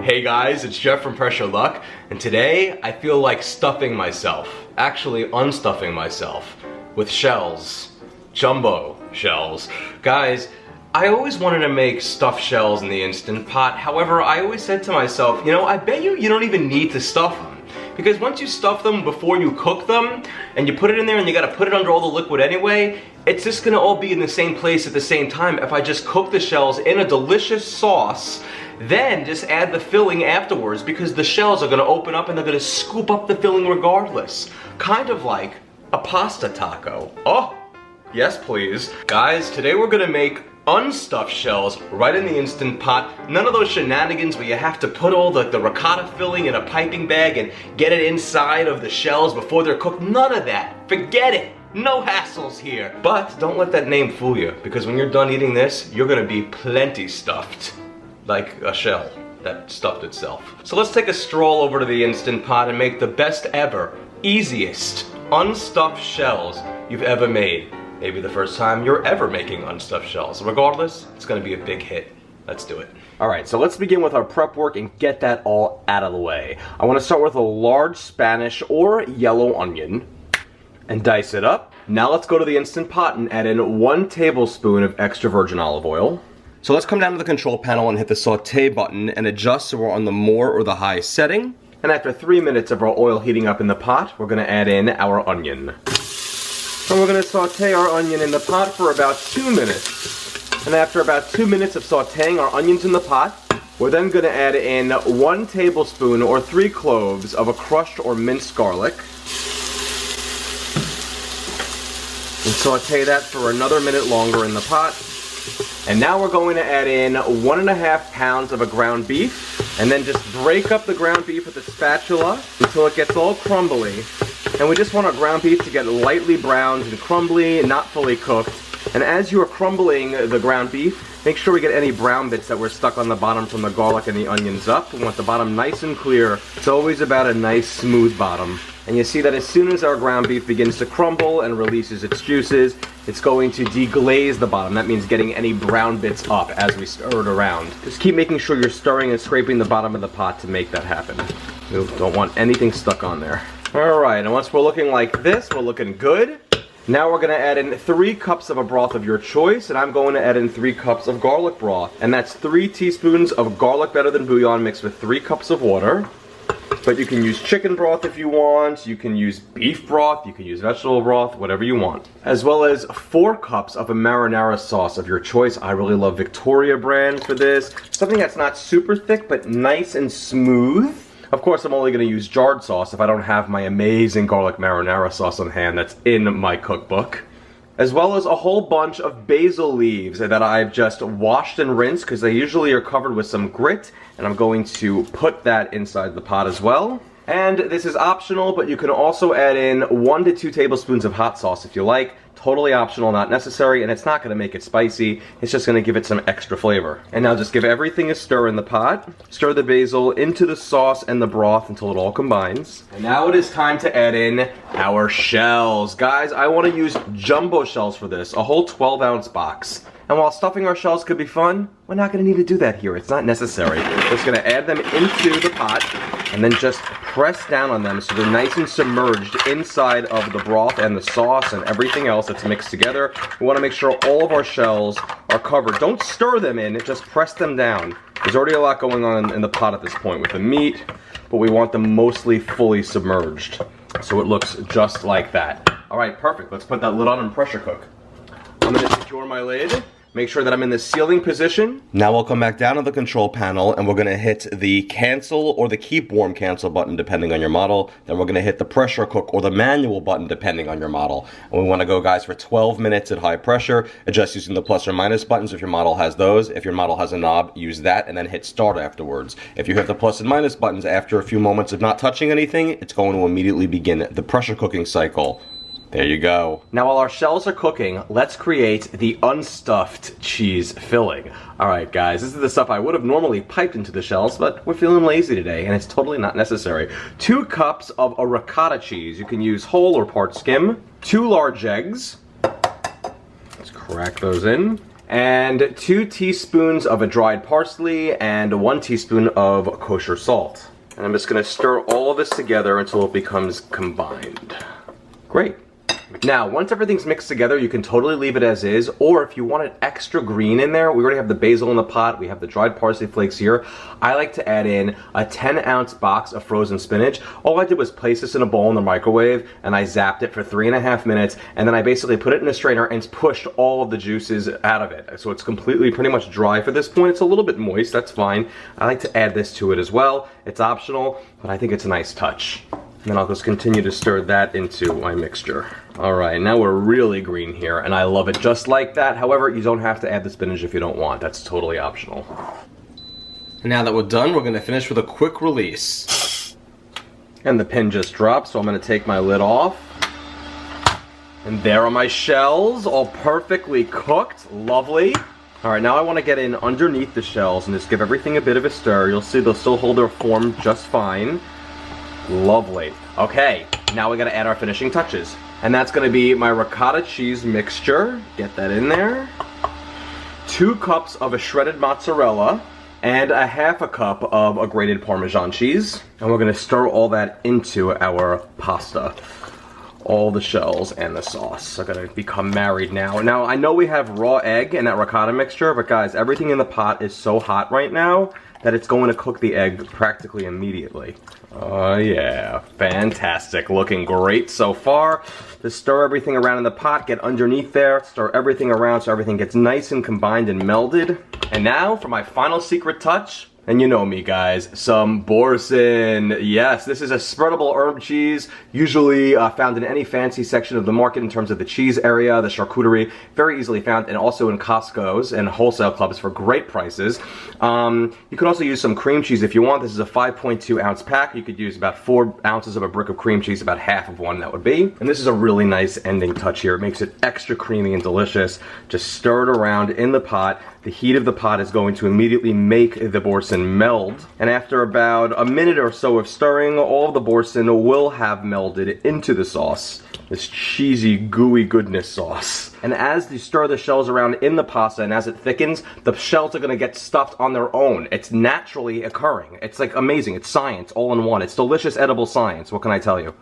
Hey guys, it's Jeff from Pressure Luck, and today I feel like stuffing myself. Actually, unstuffing myself with shells. Jumbo shells. Guys, I always wanted to make stuffed shells in the Instant Pot. However, I always said to myself, you know, I bet you don't even need to stuff them. Because once you stuff them before you cook them, and you put it in there and you gotta put it under all the liquid anyway, it's just gonna all be in the same place at the same time if I just cook the shells in a delicious sauce, then just add the filling afterwards, because the shells are gonna open up and they're gonna scoop up the filling regardless. Kind of like a pasta taco. Oh, yes please. Guys, today we're gonna make unstuffed shells right in the Instant Pot. None of those shenanigans where you have to put all the ricotta filling in a piping bag and get it inside of the shells before they're cooked. None of that. Forget it. No hassles here. But don't let that name fool you, because when you're done eating this, you're gonna be plenty stuffed. Like a shell that stuffed itself. So let's take a stroll over to the Instant Pot and make the best ever, easiest, unstuffed shells you've ever made. Maybe the first time you're ever making unstuffed shells. Regardless, it's gonna be a big hit. Let's do it. Alright, so let's begin with our prep work and get that all out of the way. I want to start with a large Spanish or yellow onion and dice it up. Now let's go to the Instant Pot and add in 1 tablespoon of extra virgin olive oil. So let's come down to the control panel and hit the saute button and adjust so we're on the more or the high setting. And after 3 minutes of our oil heating up in the pot, we're gonna add in our onion. And we're going to saute our onion in the pot for about 2 minutes. And after about 2 minutes of sauteing our onions in the pot, we're then going to add in 1 tablespoon or 3 cloves of a crushed or minced garlic. And saute that for another minute longer in the pot. And now we're going to add in 1.5 pounds of a ground beef. And then just break up the ground beef with a spatula until it gets all crumbly. And we just want our ground beef to get lightly browned and crumbly, not fully cooked. And as you are crumbling the ground beef, make sure we get any brown bits that were stuck on the bottom from the garlic and the onions up. We want the bottom nice and clear. It's always about a nice smooth bottom. And you see that as soon as our ground beef begins to crumble and releases its juices, it's going to deglaze the bottom. That means getting any brown bits up as we stir it around. Just keep making sure you're stirring and scraping the bottom of the pot to make that happen. You don't want anything stuck on there. Alright, and once we're looking like this, we're looking good. Now we're going to add in 3 cups of a broth of your choice, and I'm going to add in 3 cups of garlic broth. And that's 3 teaspoons of garlic better than bouillon mixed with 3 cups of water. But you can use chicken broth if you want, you can use beef broth, you can use vegetable broth, whatever you want. As well as 4 cups of a marinara sauce of your choice. I really love Victoria brand for this. Something that's not super thick, but nice and smooth. Of course, I'm only going to use jarred sauce if I don't have my amazing garlic marinara sauce on hand that's in my cookbook. As well as a whole bunch of basil leaves that I've just washed and rinsed because they usually are covered with some grit, and I'm going to put that inside the pot as well. And this is optional, but you can also add in 1 to 2 tablespoons of hot sauce if you like. Totally optional, not necessary, and it's not going to make it spicy. It's just going to give it some extra flavor. And now just give everything a stir in the pot. Stir the basil into the sauce and the broth until it all combines. And now it is time to add in our shells. Guys, I want to use jumbo shells for this, a whole 12-ounce box. And while stuffing our shells could be fun, we're not going to need to do that here. It's not necessary. We're just going to add them into the pot and then just press down on them so they're nice and submerged inside of the broth and the sauce and everything else that's mixed together. We want to make sure all of our shells are covered. Don't stir them in, just press them down. There's already a lot going on in the pot at this point with the meat, but we want them mostly fully submerged. So it looks just like that. Alright, perfect. Let's put that lid on and pressure cook. I'm going to secure my lid. Make sure that I'm in the sealing position. Now we'll come back down to the control panel and we're going to hit the cancel or the keep warm cancel button depending on your model. Then we're going to hit the pressure cook or the manual button depending on your model. And we want to go, guys, for 12 minutes at high pressure. Adjust using the plus or minus buttons if your model has those. If your model has a knob, use that and then hit start afterwards. If you have the plus and minus buttons after a few moments of not touching anything, it's going to immediately begin the pressure cooking cycle. There you go. Now while our shells are cooking, let's create the unstuffed cheese filling. Alright guys, this is the stuff I would have normally piped into the shells, but we're feeling lazy today and it's totally not necessary. 2 cups of a ricotta cheese. You can use whole or part skim. 2 large eggs. Let's crack those in. and 2 teaspoons of a dried parsley and 1 teaspoon of kosher salt. And I'm just gonna stir all of this together until it becomes combined. Great. Now, once everything's mixed together, you can totally leave it as is, or if you wanted extra green in there, we already have the basil in the pot, we have the dried parsley flakes here. I like to add in a 10-ounce box of frozen spinach. All I did was place this in a bowl in the microwave, and I zapped it for 3.5 minutes, and then I basically put it in a strainer and pushed all of the juices out of it. So it's completely, pretty much dry for this point. It's a little bit moist, that's fine. I like to add this to it as well. It's optional, but I think it's a nice touch. And then I'll just continue to stir that into my mixture. All right, now we're really green here, and I love it just like that. However, you don't have to add the spinach if you don't want. That's totally optional. And now that we're done, we're gonna finish with a quick release. And the pin just dropped, so I'm gonna take my lid off. And there are my shells, all perfectly cooked. Lovely. All right, now I wanna get in underneath the shells and just give everything a bit of a stir. You'll see they'll still hold their form just fine. Lovely. Okay, now we gotta add our finishing touches. And that's gonna be my ricotta cheese mixture. Get that in there. 2 cups of a shredded mozzarella and a 1/2 cup of a grated Parmesan cheese. And we're gonna stir all that into our pasta. All the shells and the sauce are gonna become married now. Now, I know we have raw egg in that ricotta mixture, but guys, everything in the pot is so hot right now that it's going to cook the egg practically immediately. Oh yeah, fantastic. Looking great so far. Just stir everything around in the pot, get underneath there, stir everything around so everything gets nice and combined and melded. And now for my final secret touch. And you know me, guys, some boursin. Yes, this is a spreadable herb cheese, usually found in any fancy section of the market in terms of the cheese area, the charcuterie, very easily found, and also in Costco's and wholesale clubs for great prices. You could also use some cream cheese if you want. This is a 5.2 ounce pack. You could use about 4 ounces of a brick of cream cheese, about half of one that would be. And this is a really nice ending touch here. It makes it extra creamy and delicious. Just stir it around in the pot. The heat of the pot is going to immediately make the boursin meld. And after about a minute or so of stirring, all of the boursin will have melded into the sauce. This cheesy, gooey goodness sauce. And as you stir the shells around in the pasta and as it thickens, the shells are gonna get stuffed on their own. It's naturally occurring. It's like amazing. It's science all in one. It's delicious, edible science. What can I tell you?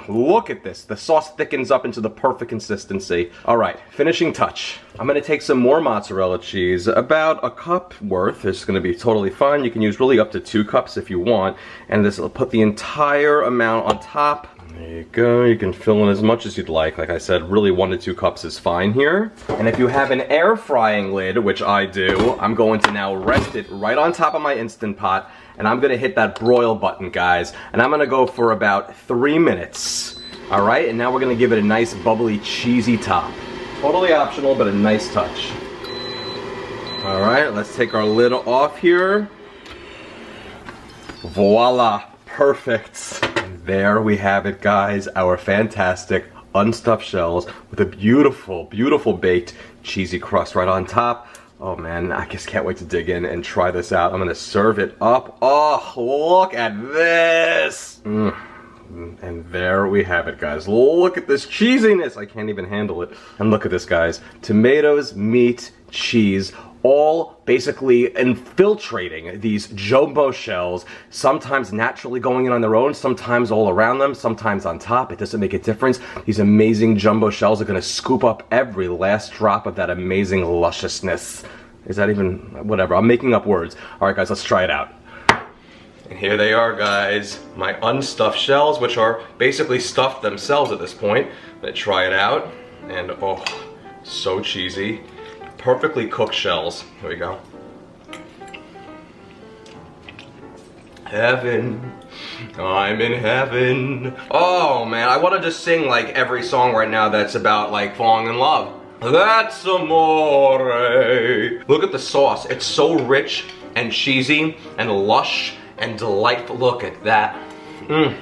Look at this. The sauce thickens up into the perfect consistency. All right, finishing touch. I'm gonna take some more mozzarella cheese, about a cup worth. It's gonna be totally fine. You can use really up to 2 cups if you want. And this will put the entire amount on top. There you go, you can fill in as much as you'd like. Like I said, really 1 to 2 cups is fine here. And if you have an air frying lid, which I do, I'm going to now rest it right on top of my Instant Pot, and I'm gonna hit that broil button, guys. And I'm gonna go for about 3 minutes. All right, and now we're gonna give it a nice bubbly, cheesy top. Totally optional, but a nice touch. All right, let's take our lid off here. Voila, perfect. There we have it, guys, our fantastic unstuffed shells with a beautiful, beautiful baked cheesy crust right on top. Oh man, I just can't wait to dig in and try this out. I'm gonna serve it up. Oh, look at this. And there we have it, guys. Look at this cheesiness. I can't even handle it. And look at this, guys. Tomatoes, meat, cheese, all basically infiltrating these jumbo shells, sometimes naturally going in on their own, sometimes all around them, sometimes on top. It doesn't make a difference. These amazing jumbo shells are gonna scoop up every last drop of that amazing lusciousness. Is that even, whatever, I'm making up words. All right, guys, let's try it out. And here they are, guys, my unstuffed shells, which are basically stuffed themselves at this point. I'm gonna try it out, and oh, so cheesy. Perfectly cooked shells. Here we go. Heaven, I'm in heaven. Oh man, I want to just sing like every song right now that's about like falling in love. That's amore. Look at the sauce. It's so rich and cheesy and lush and delightful. Look at that. And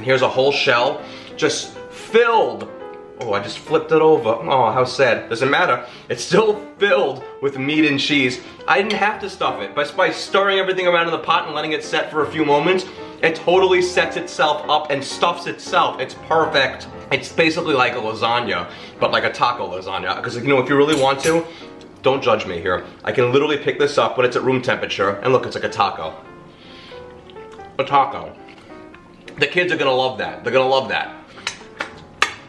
here's a whole shell just filled. Oh, I just flipped it over. Oh, how sad. Doesn't matter. It's still filled with meat and cheese. I didn't have to stuff it. But by stirring everything around in the pot and letting it set for a few moments, it totally sets itself up and stuffs itself. It's perfect. It's basically like a lasagna, but like a taco lasagna. Because, you know, if you really want to, don't judge me here. I can literally pick this up when it's at room temperature, and look, it's like a taco. A taco. The kids are gonna love that. They're gonna love that.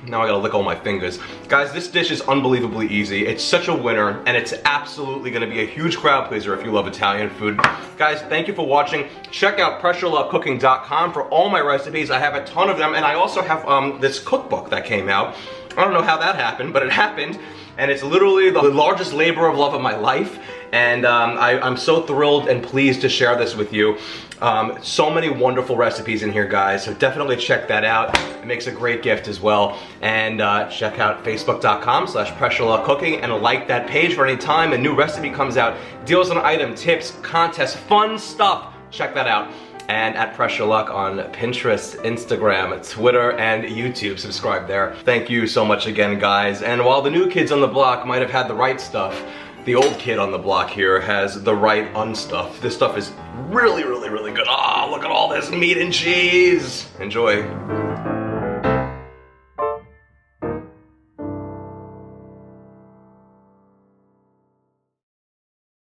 Now I gotta lick all my fingers. Guys, this dish is unbelievably easy. It's such a winner, and it's absolutely gonna be a huge crowd pleaser if you love Italian food. Guys, thank you for watching. Check out PressureLoveCooking.com for all my recipes. I have a ton of them, and I also have this cookbook that came out. I don't know how that happened, but it happened. And it's literally the largest labor of love of my life. And I'm so thrilled and pleased to share this with you. So many wonderful recipes in here, guys. So definitely check that out. It makes a great gift as well. And check out Facebook.com/PressureLoveCooking and like that page for any time a new recipe comes out. Deals on item, tips, contests, fun stuff. Check that out. And at Pressure Luck on Pinterest, Instagram, Twitter, and YouTube. Subscribe there. Thank you so much again, guys. And while the new kids on the block might have had the right stuff, the old kid on the block here has the right unstuffed. This stuff is really, really, really good. Ah, look at all this meat and cheese. Enjoy.